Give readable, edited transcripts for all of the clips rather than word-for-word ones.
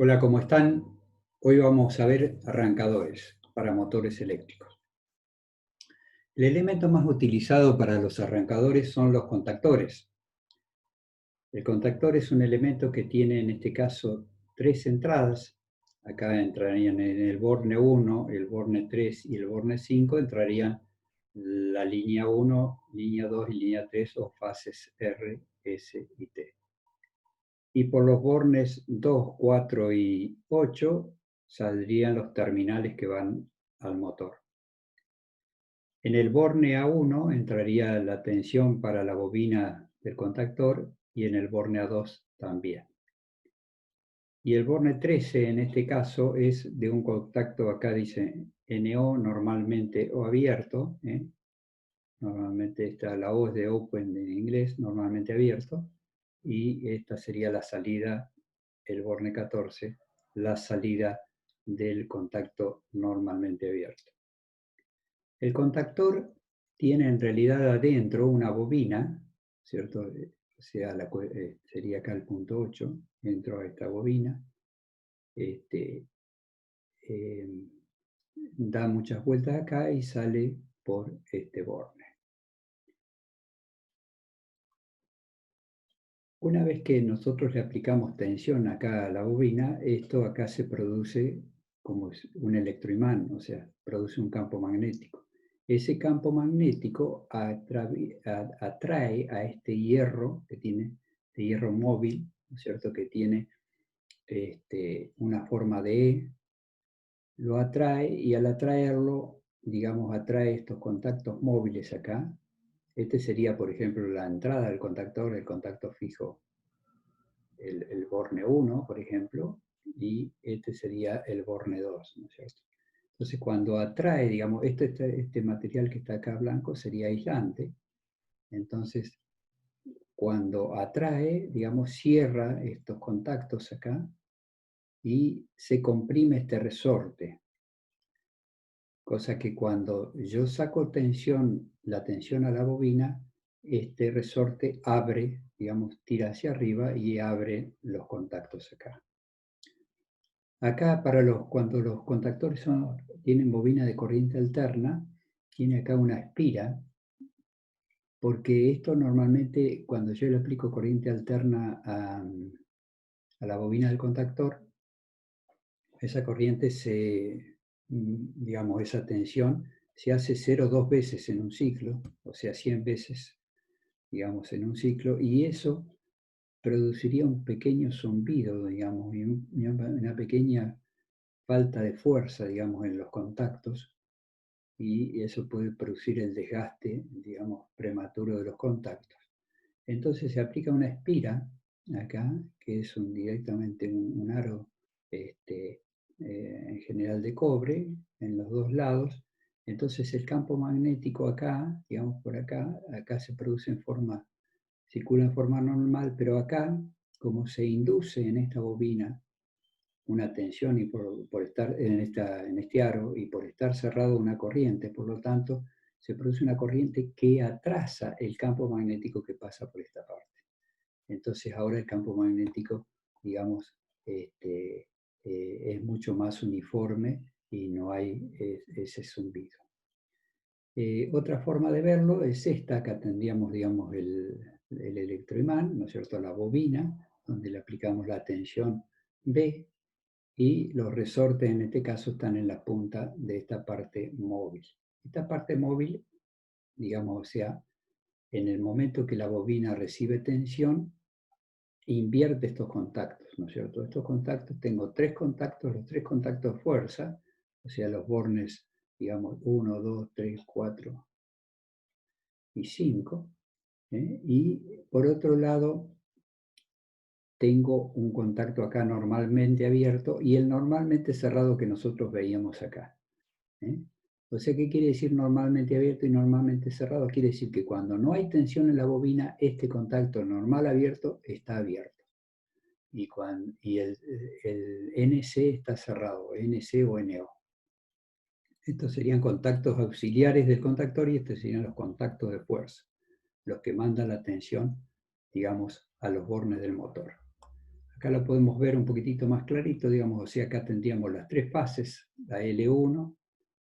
Hola, ¿cómo están? Hoy vamos a ver arrancadores para motores eléctricos. El elemento más utilizado para los arrancadores son los contactores. El contactor es un elemento que tiene, en este caso, tres entradas. Acá entrarían en el borne 1, el borne 3 y el borne 5, entrarían la línea 1, línea 2 y línea 3 o fases R, S y T. Y por los bornes 2, 4 y 8 saldrían los terminales que van al motor. En el borne A1 entraría la tensión para la bobina del contactor y en el borne A2 también. Y el borne 13 en este caso es de un contacto, acá dice NO normalmente o abierto, normalmente está la O de open en inglés, normalmente abierto, y esta sería la salida, el borne 14, la salida del contacto normalmente abierto. El contactor tiene en realidad adentro una bobina, ¿cierto? O sea, sería acá el punto 8, dentro de esta bobina, eh, da muchas vueltas acá y sale por este borne. Una vez que nosotros le aplicamos tensión acá a la bobina, esto acá se produce como un electroimán, o sea, produce un campo magnético. Ese campo magnético atrae a este hierro que tiene, este hierro móvil, ¿no es cierto?, que tiene una forma de E, lo atrae y al atraerlo, digamos, atrae estos contactos móviles acá. Este sería, por ejemplo, la entrada del contactor, el contacto fijo, el borne 1, por ejemplo, y este sería el borne 2, ¿no es cierto? Entonces, cuando atrae, digamos, este material que está acá blanco sería aislante. Entonces, cuando atrae, digamos, cierra estos contactos acá y se comprime este resorte. Cosa que cuando yo saco la tensión a la bobina, este resorte abre, digamos, tira hacia arriba y abre los contactos acá. Acá, cuando los contactores tienen bobina de corriente alterna, tiene acá una espira, porque esto normalmente, cuando yo le aplico corriente alterna a la bobina del contactor, esa corriente digamos, esa tensión se hace 0,2 veces en un ciclo, o sea, 100 veces, digamos, en un ciclo, y eso produciría un pequeño zumbido, digamos, y una pequeña falta de fuerza, digamos, en los contactos, y eso puede producir el desgaste, digamos, prematuro de los contactos. Entonces se aplica una espira acá, que es directamente un aro en general de cobre en los dos lados. Entonces el campo magnético acá, digamos por acá se produce circula en forma normal, pero acá, como se induce en esta bobina una tensión y por estar en este aro y por estar cerrado una corriente, por lo tanto, se produce una corriente que atrasa el campo magnético que pasa por esta parte. Entonces ahora el campo magnético, digamos, es mucho más uniforme y no hay ese zumbido. Otra forma de verlo es esta, acá tendríamos, digamos, el electroimán, ¿no es cierto?, la bobina, donde le aplicamos la tensión B, y los resortes en este caso están en la punta de esta parte móvil. Esta parte móvil, digamos, o sea, en el momento que la bobina recibe tensión, invierte estos contactos, ¿no es cierto? Estos contactos, tengo tres contactos, los tres contactos de fuerza, o sea, los bornes, digamos, 1, 2, 3, 4 y 5. Y por otro lado, tengo un contacto acá normalmente abierto y el normalmente cerrado que nosotros veíamos acá. O sea, ¿qué quiere decir normalmente abierto y normalmente cerrado? Quiere decir que cuando no hay tensión en la bobina, este contacto normal abierto está abierto. Y el NC está cerrado, NC o NO. Estos serían contactos auxiliares del contactor y estos serían los contactos de fuerza, los que mandan la tensión, digamos, a los bornes del motor. Acá lo podemos ver un poquitito más clarito, digamos, o sea, acá tendríamos las tres fases, la L1,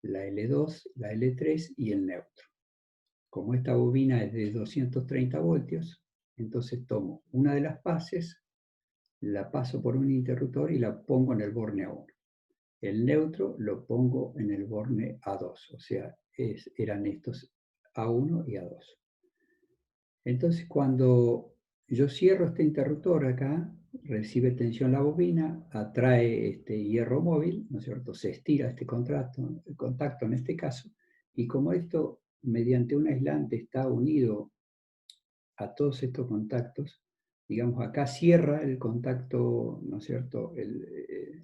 la L2, la L3 y el neutro. Como esta bobina es de 230 voltios, entonces tomo una de las fases, la paso por un interruptor y la pongo en el borne A1. El neutro lo pongo en el borne A2, o sea, eran estos A1 y A2. Entonces, cuando yo cierro este interruptor acá, recibe tensión la bobina, atrae este hierro móvil, ¿no es cierto? Se estira este contacto en este caso, y como esto mediante un aislante está unido a todos estos contactos, digamos, acá cierra el contacto, ¿no es cierto?,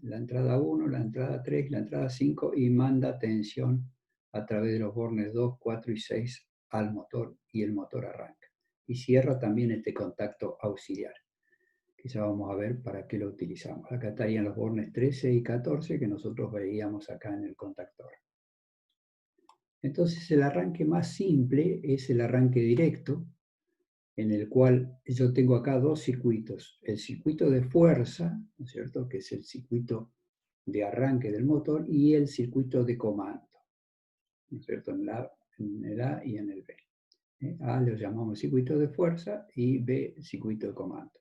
la entrada 1, la entrada 3, la entrada 5, y manda tensión a través de los bornes 2, 4 y 6 al motor, y el motor arranca. Y cierra también este contacto auxiliar, que ya vamos a ver para qué lo utilizamos. Acá estarían los bornes 13 y 14 que nosotros veíamos acá en el contactor. Entonces el arranque más simple es el arranque directo, en el cual yo tengo acá dos circuitos. El circuito de fuerza, ¿no es cierto?, que es el circuito de arranque del motor, y el circuito de comando, ¿no es cierto?, en el A y en el B. A lo llamamos circuito de fuerza y B circuito de comando.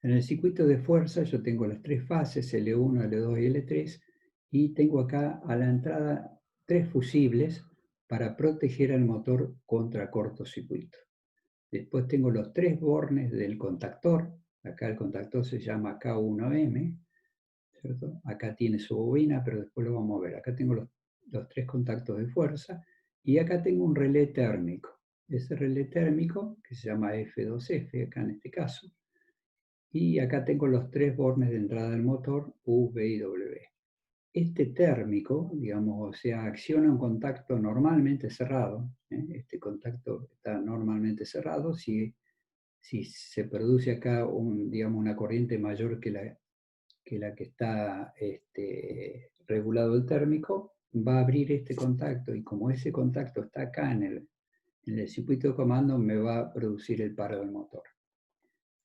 En el circuito de fuerza yo tengo las tres fases, L1, L2 y L3, y tengo acá a la entrada tres fusibles para proteger al motor contra cortocircuito. Después tengo los tres bornes del contactor. Acá el contactor se llama K1M, ¿cierto? Acá tiene su bobina, pero después lo vamos a ver. Acá tengo los tres contactos de fuerza, y acá tengo un relé térmico. Ese relé térmico, que se llama F2F, acá en este caso, y acá tengo los tres bornes de entrada del motor, U, V y W. Este térmico, digamos, o sea, acciona un contacto normalmente cerrado. Este contacto está normalmente cerrado. Si se produce acá digamos, una corriente mayor que la que está regulado el térmico, va a abrir este contacto, y como ese contacto está acá en el circuito de comando, me va a producir el paro del motor.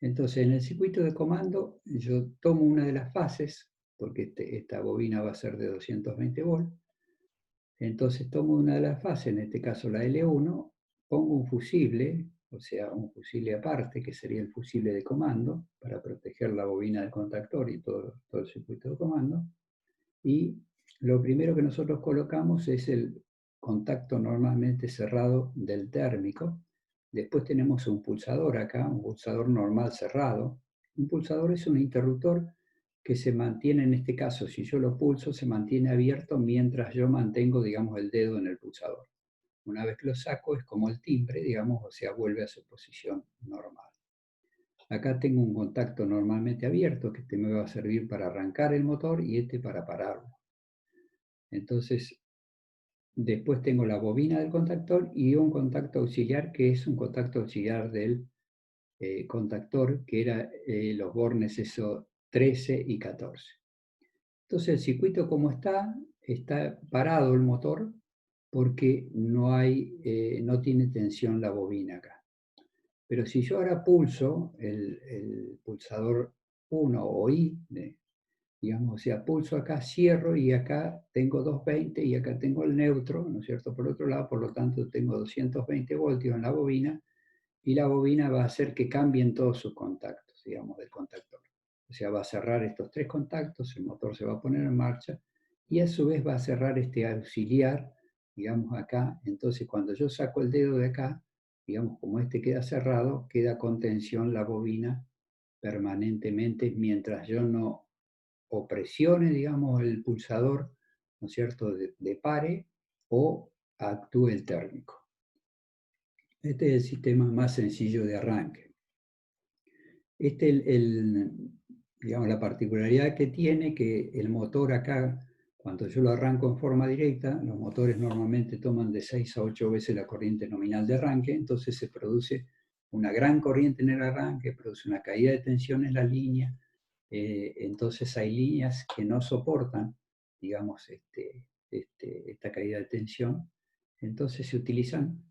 Entonces, en el circuito de comando, yo tomo una de las fases, porque esta bobina va a ser de 220 volts. Entonces tomo una de las fases, en este caso la L1, pongo un fusible, o sea, un fusible aparte, que sería el fusible de comando, para proteger la bobina del contactor y todo el circuito de comando. Y lo primero que nosotros colocamos es el contacto normalmente cerrado del térmico. Después tenemos un pulsador acá, un pulsador normal cerrado. Un pulsador es un interruptor que se mantiene, en este caso, si yo lo pulso, se mantiene abierto mientras yo mantengo, digamos, el dedo en el pulsador. Una vez que lo saco, es como el timbre, digamos, o sea, vuelve a su posición normal. Acá tengo un contacto normalmente abierto, que este me va a servir para arrancar el motor y este para pararlo. Entonces, después tengo la bobina del contactor y un contacto auxiliar, que es un contacto auxiliar del contactor, que era los bornes 13 y 14. Entonces el circuito como está parado el motor, porque no tiene tensión la bobina acá. Pero si yo ahora pulso el pulsador 1 o I, digamos, o sea, pulso acá, cierro, y acá tengo 220 y acá tengo el neutro, ¿no es cierto?, por otro lado, por lo tanto tengo 220 voltios en la bobina, y la bobina va a hacer que cambien todos sus contactos, digamos, del contactor. O sea, va a cerrar estos tres contactos, el motor se va a poner en marcha, y a su vez va a cerrar este auxiliar, digamos, acá. Entonces, cuando yo saco el dedo de acá, digamos, como este queda cerrado, queda con tensión la bobina permanentemente, mientras yo no o presione, digamos, el pulsador, ¿no es cierto?, de pare, o actúe el térmico. Este es el sistema más sencillo de arranque. Digamos, la particularidad que tiene, que el motor acá, cuando yo lo arranco en forma directa, los motores normalmente toman de 6 a 8 veces la corriente nominal de arranque, entonces se produce una gran corriente en el arranque, produce una caída de tensión en la línea. Entonces hay líneas que no soportan, digamos, esta caída de tensión. Entonces se utilizan,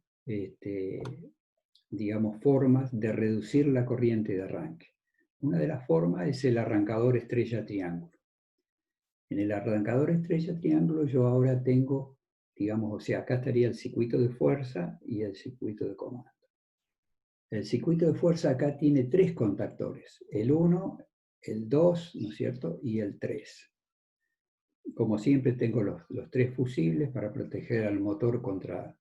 digamos, formas de reducir la corriente de arranque. Una de las formas es el arrancador estrella triángulo. En el arrancador estrella triángulo yo ahora tengo, digamos, o sea, acá estaría el circuito de fuerza y el circuito de comando. El circuito de fuerza acá tiene 3 contactores, el 1, el 2, ¿no es cierto? Y el 3. Como siempre tengo los 3 fusibles para proteger al motor contra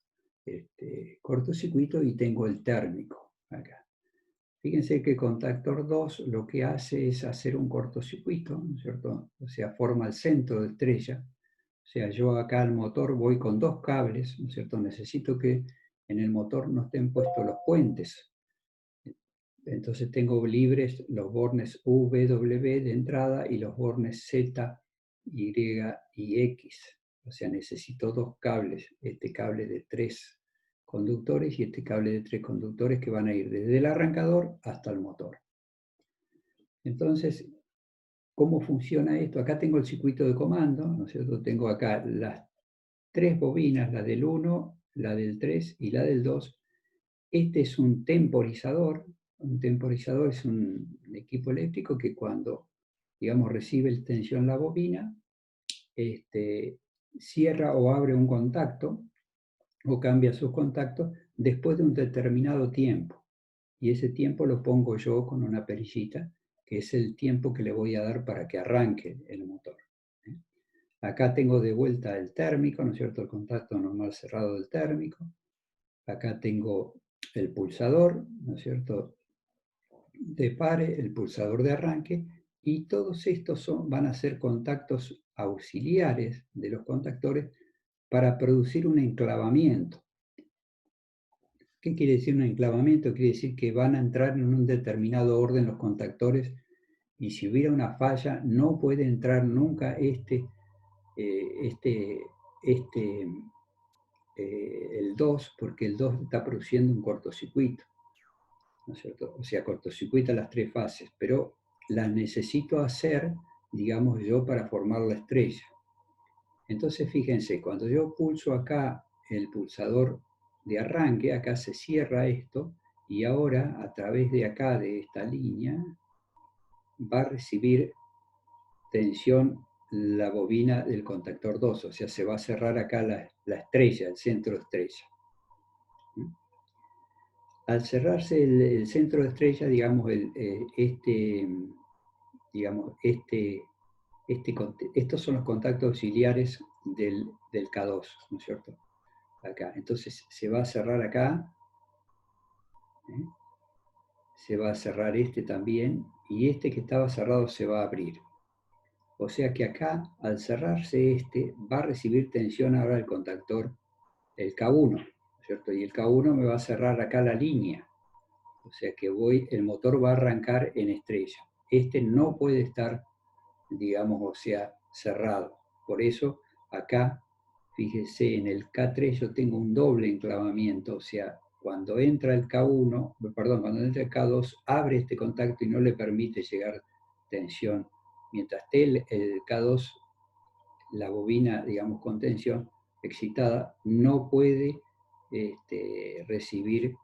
cortocircuito y tengo el térmico acá. Fíjense que el contactor 2 lo que hace es hacer un cortocircuito, ¿no es cierto? O sea, forma el centro de estrella. O sea, yo acá al motor voy con 2 cables, ¿no es cierto? Necesito que en el motor no estén puestos los puentes. Entonces tengo libres los bornes V, W de entrada y los bornes Z, Y y X. O sea, necesito 2 cables, este cable de 3 conductores y este cable de 3 conductores que van a ir desde el arrancador hasta el motor. Entonces, ¿cómo funciona esto? Acá tengo el circuito de comando, ¿no es cierto? Tengo acá las 3 bobinas, la del 1, la del 3 y la del 2. Este es un temporizador. Un temporizador es un equipo eléctrico que cuando, digamos, recibe tensión la bobina, cierra o abre un contacto o cambia sus contactos después de un determinado tiempo. Y ese tiempo lo pongo yo con una perillita, que es el tiempo que le voy a dar para que arranque el motor. Acá tengo de vuelta el térmico, ¿no es cierto? El contacto normal cerrado del térmico. Acá tengo el pulsador, ¿no es cierto?, de pare, el pulsador de arranque, y todos estos van a ser contactos auxiliares de los contactores para producir un enclavamiento. ¿Qué quiere decir un enclavamiento? Quiere decir que van a entrar en un determinado orden los contactores y si hubiera una falla no puede entrar nunca el 2 porque el 2 está produciendo un cortocircuito, ¿no es cierto? O sea, cortocircuita las 3 fases, pero las necesito hacer, digamos yo, para formar la estrella. Entonces, fíjense, cuando yo pulso acá el pulsador de arranque, acá se cierra esto, y ahora, a través de acá, de esta línea, va a recibir tensión la bobina del contactor 2, o sea, se va a cerrar acá la estrella, el centro de estrella. Al cerrarse el centro de estrella, digamos, estos son los contactos auxiliares del K2, ¿no es cierto? Acá. Entonces se va a cerrar acá, ¿eh? Se va a cerrar este también, y este que estaba cerrado se va a abrir. O sea que acá, al cerrarse este, va a recibir tensión ahora el contactor, el K1, ¿no es cierto? Y el K1 me va a cerrar acá la línea. O sea que el motor va a arrancar en estrella. Este no puede estar, digamos, o sea, cerrado. Por eso acá, fíjese, en el K3 yo tengo un doble enclavamiento, o sea, cuando entra el K1, perdón, cuando entra el K2, abre este contacto y no le permite llegar tensión. Mientras esté el K2, la bobina, digamos, con tensión excitada, no puede recibir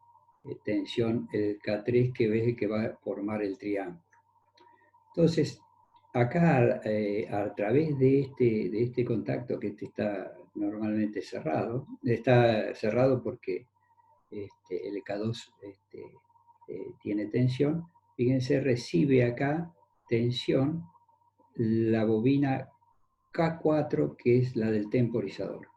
tensión el K3 que ve que va a formar el triángulo. Entonces, acá a través de este contacto que está normalmente cerrado, está cerrado porque el K2 tiene tensión, fíjense, recibe acá tensión la bobina K4, que es la del temporizador.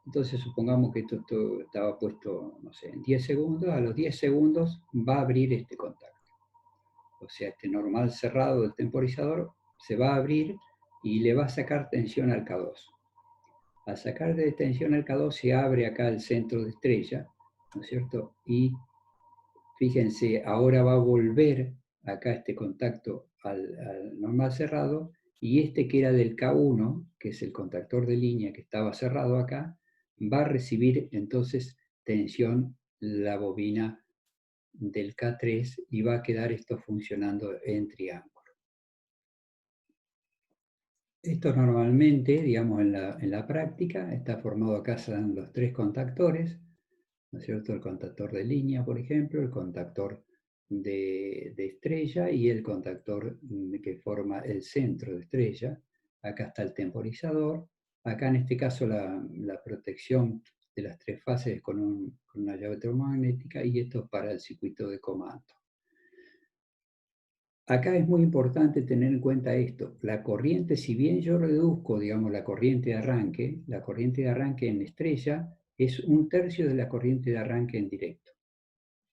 Entonces supongamos que esto estaba puesto, no sé, en 10 segundos, a los 10 segundos va a abrir este contacto. O sea, este normal cerrado del temporizador se va a abrir y le va a sacar tensión al K2. Al sacar de tensión al K2 se abre acá el centro de estrella, ¿no es cierto? Y fíjense, ahora va a volver acá este contacto al normal cerrado, y este que era del K1, que es el contactor de línea que estaba cerrado acá, va a recibir entonces tensión la bobina del K3 y va a quedar esto funcionando en triángulo. Esto normalmente, digamos, en la práctica, está formado acá, son los 3 contactores, ¿no es cierto? El contactor de línea, por ejemplo, el contactor de estrella y el contactor que forma el centro de estrella. Acá está el temporizador. Acá en este caso la protección de las tres fases con una llave termomagnética, y esto es para el circuito de comando. Acá es muy importante tener en cuenta esto. La corriente, si bien yo reduzco, digamos, la corriente de arranque en estrella es 1/3 de la corriente de arranque en directo.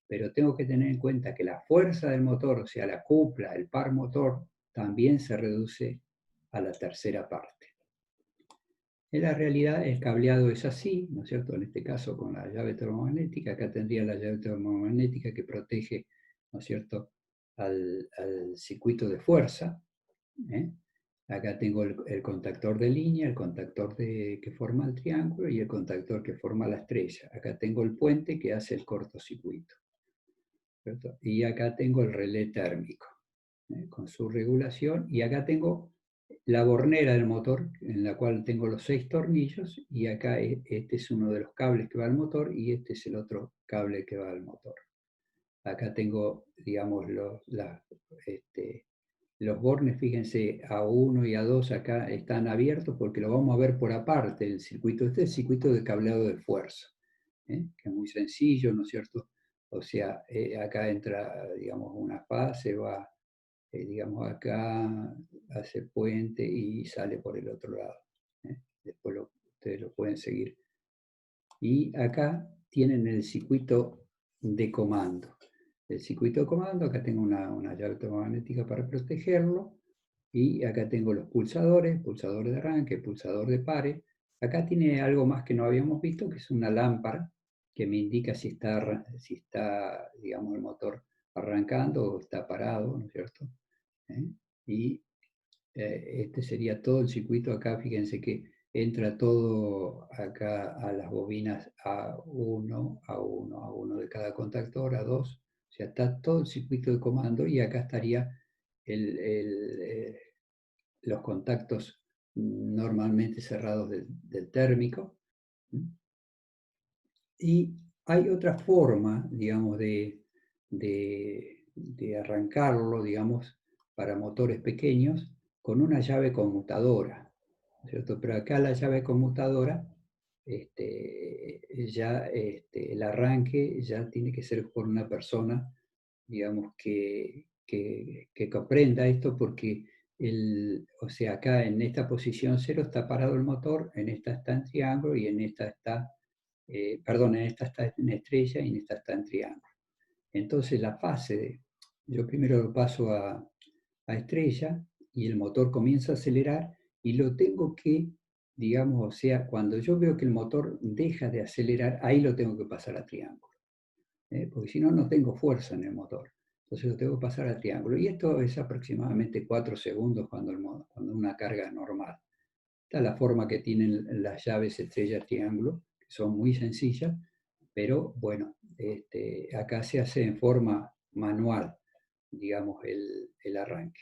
Pero tengo que tener en cuenta que la fuerza del motor, o sea, la cupla, el par motor, también se reduce a la tercera parte. En la realidad el cableado es así, ¿no es cierto? En este caso con la llave termomagnética, acá tendría la llave termomagnética que protege, ¿no es cierto?, al circuito de fuerza. ¿eh? Acá tengo el contactor de línea, el contactor que forma el triángulo y el contactor que forma la estrella. Acá tengo el puente que hace el cortocircuito, ¿cierto? Y acá tengo el relé térmico, con su regulación, y acá tengo la bornera del motor, en la cual tengo los 6 tornillos, y acá este es uno de los cables que va al motor, y este es el otro cable que va al motor. Acá tengo, digamos, los bornes, fíjense, A1 y A2 acá están abiertos porque lo vamos a ver por aparte, el circuito. Este es el circuito de cableado de fuerza, que es muy sencillo, ¿no es cierto? O sea, acá entra, digamos, una fase, va, digamos, acá, hace puente y sale por el otro lado. Después ustedes lo pueden seguir. Y acá tienen el circuito de comando. El circuito de comando, acá tengo una llave termomagnética para protegerlo, y acá tengo los pulsadores, pulsador de arranque, pulsador de pare. Acá tiene algo más que no habíamos visto, que es una lámpara que me indica si está, digamos, el motor arrancando o está parado, ¿no es cierto? Y este sería todo el circuito. Acá fíjense que entra todo acá a las bobinas A1, A1, A1 de cada contactor, A2, o sea, está todo el circuito de comando, y acá estaría los contactos normalmente cerrados del térmico. Y hay otra forma, digamos, de arrancarlo, digamos, para motores pequeños, con una llave conmutadora, ¿cierto? Pero acá la llave conmutadora, el arranque ya tiene que ser por una persona, digamos, que comprenda esto, porque o sea, acá en esta posición 0 está parado el motor, en esta está en triángulo y en esta está, perdón, en esta está en estrella y en esta está en triángulo. Entonces la fase yo primero lo paso a estrella y el motor comienza a acelerar, y lo tengo que, digamos, o sea, cuando yo veo que el motor deja de acelerar, ahí lo tengo que pasar a triángulo, porque si no, no tengo fuerza en el motor. Entonces lo tengo que pasar a triángulo. Y esto es aproximadamente 4 segundos cuando una carga es normal. Esta es la forma que tienen las llaves estrella-triángulo, que son muy sencillas, pero bueno, acá se hace en forma manual, digamos, el arranque.